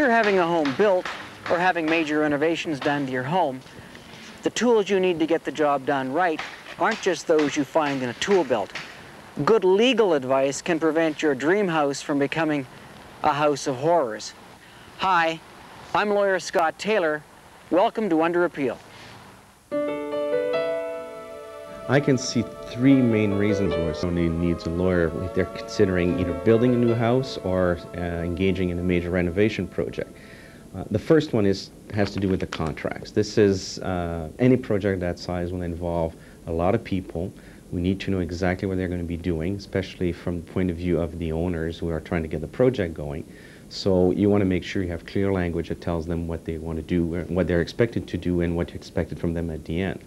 you're having a home built or having major renovations done to your home, the tools you need to get the job done right aren't just those you find in a tool belt. Good legal advice can prevent your dream house from becoming a house of horrors. Hi, I'm lawyer Scott Taylor. Welcome to Under Appeal. I can see three main reasons why somebody needs a lawyer if they're considering either building a new house or engaging in a major renovation project. The first one has to do with the contracts. This is any project that size will involve a lot of people. We need to know exactly what they're going to be doing, especially from the point of view of the owners who are trying to get the project going. So you want to make sure you have clear language that tells them what they want to do, what they're expected to do, and what you expected from them at the end.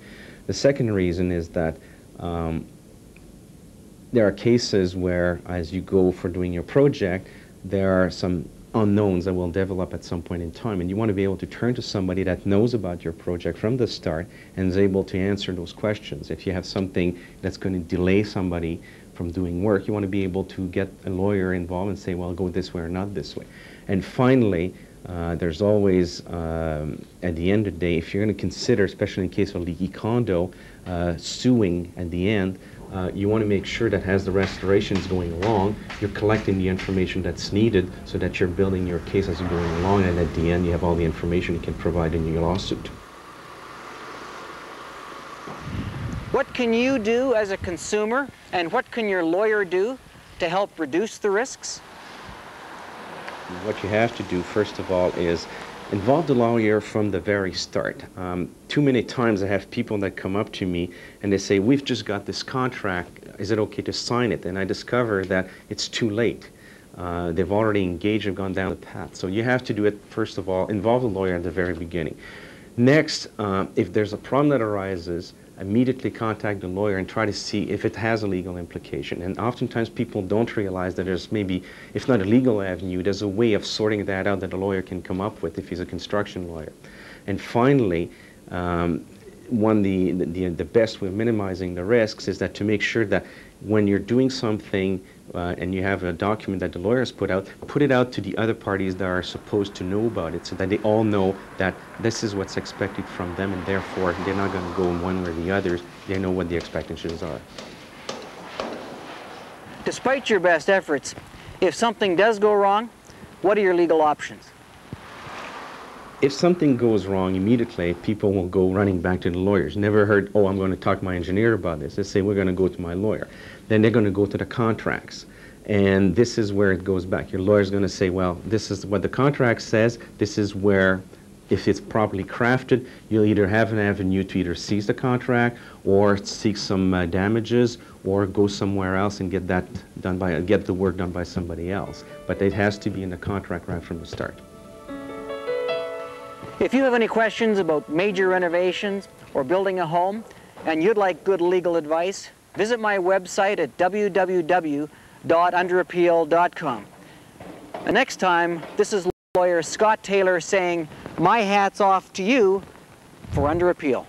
The second reason is that there are cases where, as you go for doing your project, there are some unknowns that will develop at some point in time, and you want to be able to turn to somebody that knows about your project from the start and is able to answer those questions. If you have something that's going to delay somebody from doing work, you want to be able to get a lawyer involved and say, well, go this way or not this way. And finally, there's always, at the end of the day, if you're going to consider, especially in case of a leaky condo, suing at the end, you want to make sure that as the restoration is going along, you're collecting the information that's needed so that you're building your case as you're going along, and at the end you have all the information you can provide in your lawsuit. What can you do as a consumer, and what can your lawyer do to help reduce the risks? What you have to do, first of all, is involve the lawyer from the very start. Too many times I have people that come up to me and they say, we've just got this contract, is it okay to sign it? And I discover that it's too late. They've already engaged and gone down the path. So you have to do it, first of all, involve the lawyer at the very beginning. Next, if there's a problem that arises, immediately contact the lawyer and try to see if it has a legal implication. And oftentimes people don't realize that there's maybe, if not a legal avenue, there's a way of sorting that out that a lawyer can come up with if he's a construction lawyer. And finally, the best way of minimizing the risks is that to make sure that when you're doing something and you have a document that the lawyer has put it out to the other parties that are supposed to know about it so that they all know that this is what's expected from them, and therefore they're not going to go in one way or the other. They know what the expectations are. Despite your best efforts, if something does go wrong, what are your legal options? If something goes wrong, immediately people will go running back to the lawyers. Never heard, oh, I'm going to talk to my engineer about this. They say, we're going to go to my lawyer. Then they're going to go to the contracts. And this is where it goes back. Your lawyer's going to say, well, this is what the contract says. This is where, if it's properly crafted, you'll either have an avenue to either seize the contract or seek some damages or go somewhere else and get that done get the work done by somebody else. But it has to be in the contract right from the start. If you have any questions about major renovations or building a home and you'd like good legal advice, visit my website at www.underappeal.com. And next time, this is lawyer Scott Taylor saying, my hat's off to you for Under Appeal.